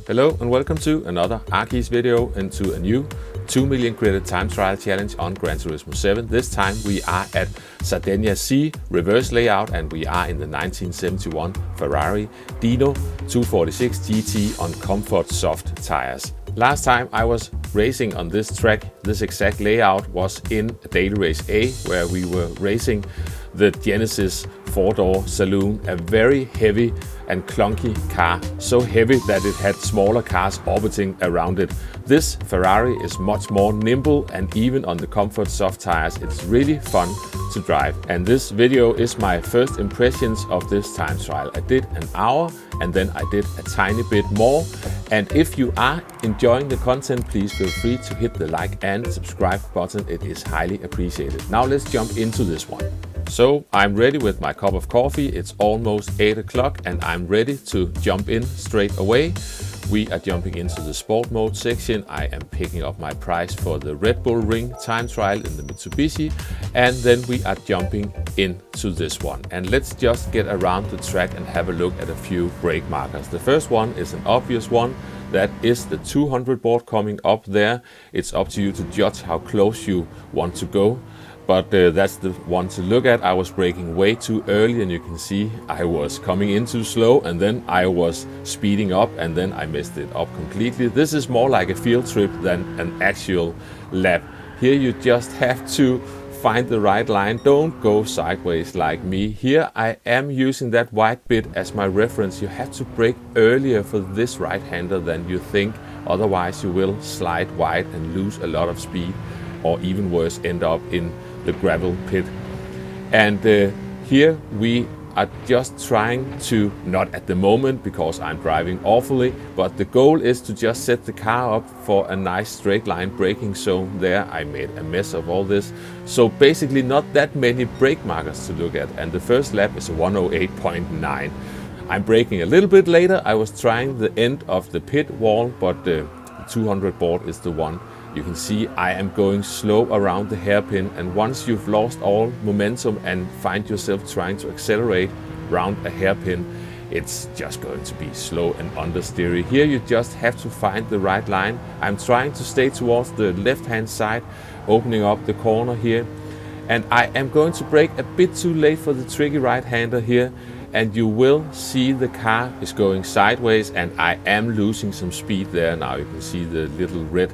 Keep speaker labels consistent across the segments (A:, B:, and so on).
A: Hello and welcome to another Arkeys video and to a new 2 million credit time trial challenge on Gran Turismo 7. This time we are at Sardegna C reverse layout and we are in the 1971 Ferrari Dino 246 GT on comfort soft tires. Last time I was racing on this track, this exact layout was in Daily Race A, where we were racing the Genesis 4-door saloon, a very heavy and clunky car, so heavy that it had smaller cars orbiting around it. This Ferrari is much more nimble, and even on the comfort soft tires it's really fun to drive. And this video is my first impressions of this time trial. I did an hour and then I did a tiny bit more. And if you are enjoying the content, please feel free to hit the like and subscribe button. It is highly appreciated. Now let's jump into this one. So I'm ready with my cup of coffee. It's almost 8 o'clock and I'm ready to jump in straight away. We are jumping into the sport mode section. I am picking up my prize for the Red Bull Ring time trial in the Mitsubishi, and then we are jumping into this one. And let's just get around the track and have a look at a few brake markers. The first one is an obvious one. That is the 200 board coming up there. It's up to you to judge how close you want to go. But that's the one to look at. I was braking way too early and you can see I was coming in too slow and then I was speeding up and then I messed it up completely. This is more like a field trip than an actual lap. Here you just have to find the right line. Don't go sideways like me. Here I am using that white bit as my reference. You have to brake earlier for this right-hander than you think. Otherwise you will slide wide and lose a lot of speed, or even worse, end up in the gravel pit. And here we are just trying to, not at the moment because I'm driving awfully, but the goal is to just set the car up for a nice straight line braking. So there I made a mess of all this. So basically not that many brake markers to look at, and the first lap is a 108.9. I'm braking a little bit later. I was trying the end of the pit wall, but the 200 board is the one. You can see I am going slow around the hairpin, and once you've lost all momentum and find yourself trying to accelerate around a hairpin, it's just going to be slow and understeery. Here you just have to find the right line. I'm trying to stay towards the left-hand side, opening up the corner here, and I am going to brake a bit too late for the tricky right-hander here, and you will see the car is going sideways and I am losing some speed there. Now you can see the little red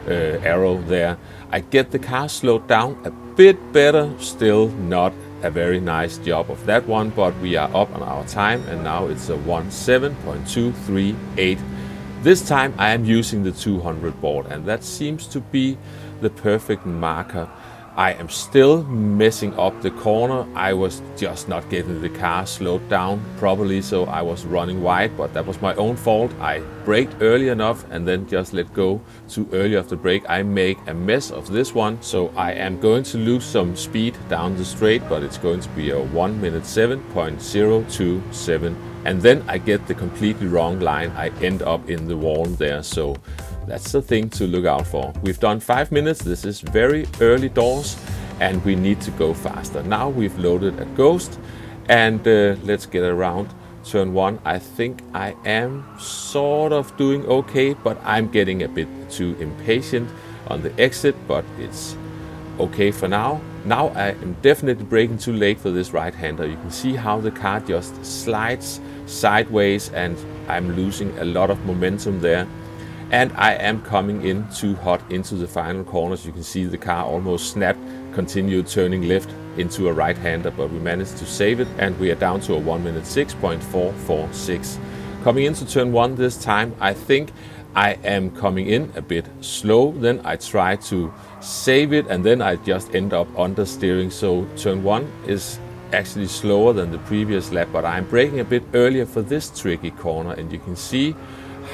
A: arrow there. I get the car slowed down a bit better, still not a very nice job of that one, but we are up on our time and now it's a 17.238. This time I am using the 200 board and that seems to be the perfect marker. I am still messing up the corner. I was just not getting the car slowed down properly, so I was running wide, but that was my own fault. I braked early enough and then just let go too early of the brake. I make a mess of this one, so I am going to lose some speed down the straight, but it's going to be a 1:07.027. And then I get the completely wrong line. I end up in the wall there, so that's the thing to look out for. We've done 5 minutes. This is very early doors and we need to go faster. Now we've loaded a Ghost and let's get around turn 1. I think I am sort of doing okay, but I'm getting a bit too impatient on the exit, but it's okay for now. Now I am definitely braking too late for this right-hander. You can see how the car just slides sideways and I'm losing a lot of momentum there. And I am coming in too hot into the final corners. You can see the car almost snapped, continued turning left into a right-hander, but we managed to save it and we are down to a 1:06.446. Coming into turn 1 this time, I think I am coming in a bit slow. Then I try to save it and then I just end up understeering. So turn 1 is actually slower than the previous lap, but I'm braking a bit earlier for this tricky corner and you can see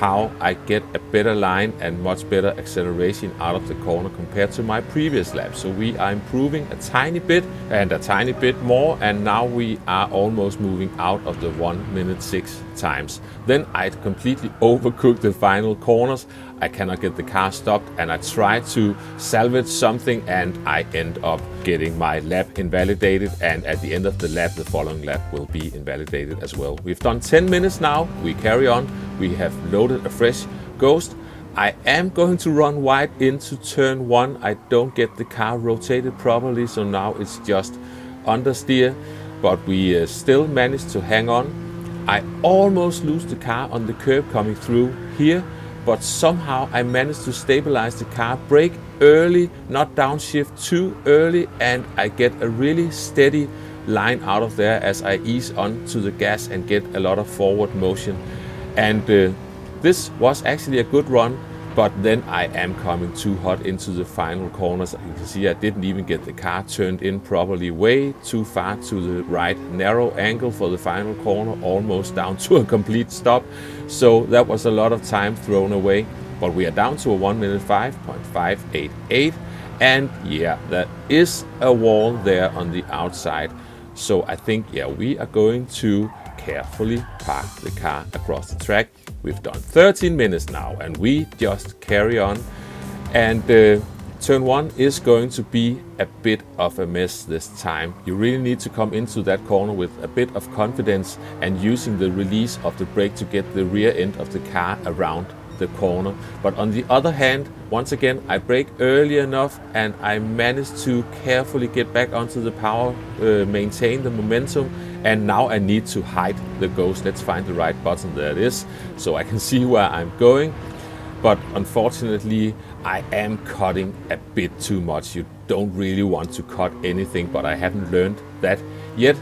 A: how I get a better line and much better acceleration out of the corner compared to my previous lap. So we are improving a tiny bit and a tiny bit more, and now we are almost moving out of the 1:06 times. Then I completely overcooked the final corners. I cannot get the car stopped and I try to salvage something and I end up getting my lap invalidated, and at the end of the lap the following lap will be invalidated as well. We've done 10 minutes now, we carry on, we have loaded loaded a fresh Ghost. I am going to run wide into turn 1. I don't get the car rotated properly, so now it's just understeer, but we still managed to hang on. I almost lose the car on the curb coming through here, but somehow I managed to stabilize the car, brake early, not downshift too early, and I get a really steady line out of there as I ease onto the gas and get a lot of forward motion. And this was actually a good run, but then I am coming too hot into the final corners. You can see I didn't even get the car turned in properly, way too far to the right, narrow angle for the final corner, almost down to a complete stop. So that was a lot of time thrown away, but we are down to a 1 minute 5.588. And yeah, there is a wall there on the outside. So I think, yeah, we are going to carefully park the car across the track. We've done 13 minutes now and we just carry on. And turn 1 is going to be a bit of a mess this time. You really need to come into that corner with a bit of confidence and using the release of the brake to get the rear end of the car around the corner. But on the other hand, once again, I brake early enough and I managed to carefully get back onto the power, maintain the momentum, and now I need to hide the Ghost. Let's find the right button. There it is, so I can see where I'm going. But unfortunately, I am cutting a bit too much. You don't really want to cut anything, but I haven't learned that yet.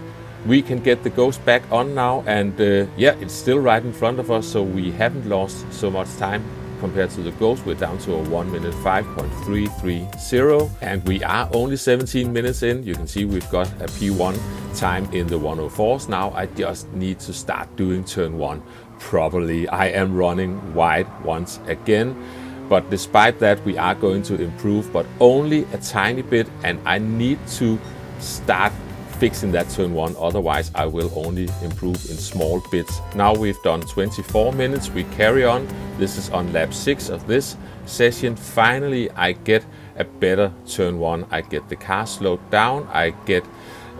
A: We can get the Ghost back on now, and yeah, it's still right in front of us, so we haven't lost so much time compared to the Ghost. We're down to a 1 minute 5.330, and we are only 17 minutes in. You can see we've got a P1 time in the 104s. Now I just need to start doing turn 1 properly. I am running wide once again, but despite that, we are going to improve, but only a tiny bit, and I need to start fixing that turn 1, otherwise I will only improve in small bits. Now we've done 24 minutes, we carry on. This is on lap 6 of this session. Finally I get a better turn 1. I get the car slowed down, I get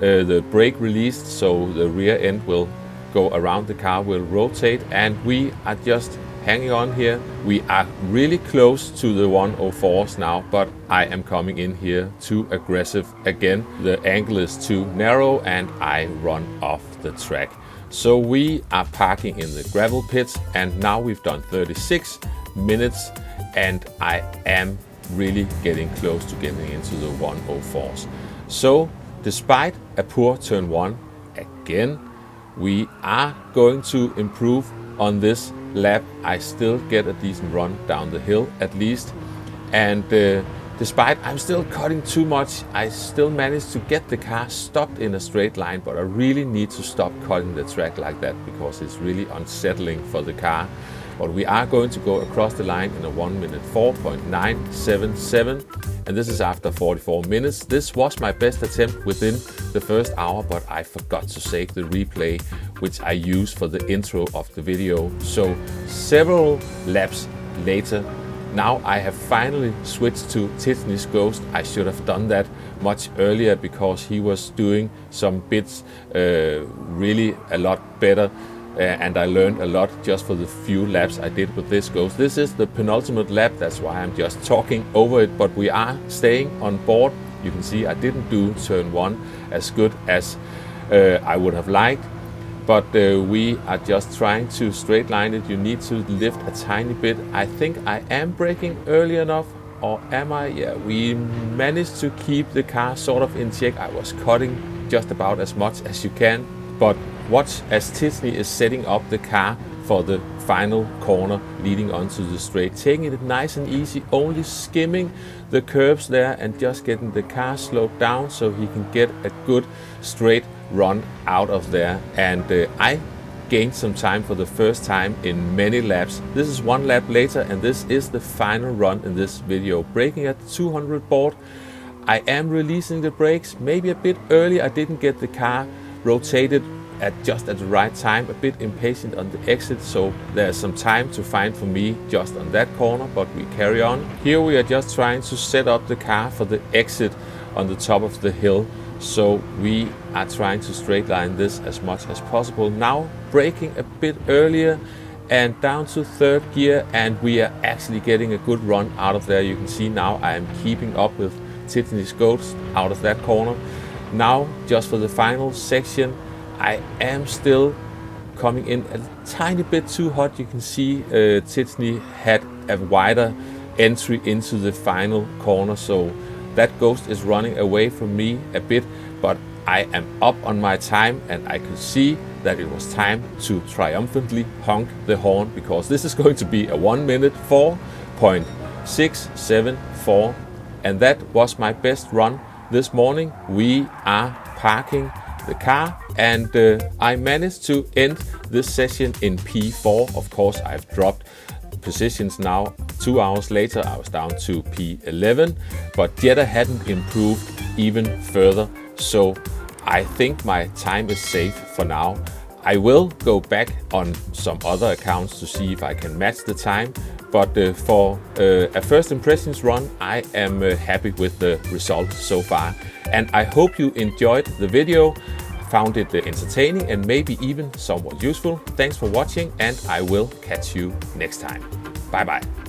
A: the brake released so the rear end will go around the car, will rotate, and we are just hanging on here. We are really close to the 104s now, but I am coming in here too aggressive again. The angle is too narrow and I run off the track. So we are parking in the gravel pits, and now we've done 36 minutes and I am really getting close to getting into the 104s. So despite a poor turn 1, again, we are going to improve on this lap. I still get a decent run down the hill at least, and despite I'm still cutting too much, I still managed to get the car stopped in a straight line, but I really need to stop cutting the track like that because it's really unsettling for the car. But we are going to go across the line in a 1 minute 4.977, and this is after 44 minutes. This was my best attempt within the first hour, but I forgot to save the replay, which I use for the intro of the video. So several laps later, now I have finally switched to Tiffany's Ghost. I should have done that much earlier because he was doing some bits really a lot better. And I learned a lot just for the few laps I did with this Ghost. This is the penultimate lap, that's why I'm just talking over it, but we are staying on board. You can see I didn't do turn 1 as good as I would have liked, but we are just trying to straight line it. You need to lift a tiny bit. I think I am braking early enough, or am I? Yeah, we managed to keep the car sort of in check. I was cutting just about as much as you can, but watch as Tiffany is setting up the car for the final corner leading onto the straight, taking it nice and easy, only skimming the curbs there and just getting the car slowed down so he can get a good straight run out of there. And I gained some time for the first time in many laps. This is 1 lap later and this is the final run in this video. Braking at 200 board. I am releasing the brakes maybe a bit early. I didn't get the car rotated just at the right time, a bit impatient on the exit, so there's some time to find for me just on that corner, but we carry on. Here we are just trying to set up the car for the exit on the top of the hill, so we are trying to straight line this as much as possible. Now braking a bit earlier and down to third gear, and we are actually getting a good run out of there. You can see now I am keeping up with Tiffany's goats out of that corner. Now, just for the final section, I am still coming in a tiny bit too hot. You can see Tiffany had a wider entry into the final corner, so that ghost is running away from me a bit, but I am up on my time, and I could see that it was time to triumphantly honk the horn, because this is going to be a 1 minute 4.674, and that was my best run this morning. We are parking the car, and I managed to end this session in P4. Of course, I've dropped positions now. 2 hours later, I was down to P11, but Jetta hadn't improved even further, so I think my time is safe for now. I will go back on some other accounts to see if I can match the time, but for a first impressions run, I am happy with the result so far. And I hope you enjoyed the video, found it entertaining and maybe even somewhat useful. Thanks for watching, and I will catch you next time. Bye bye.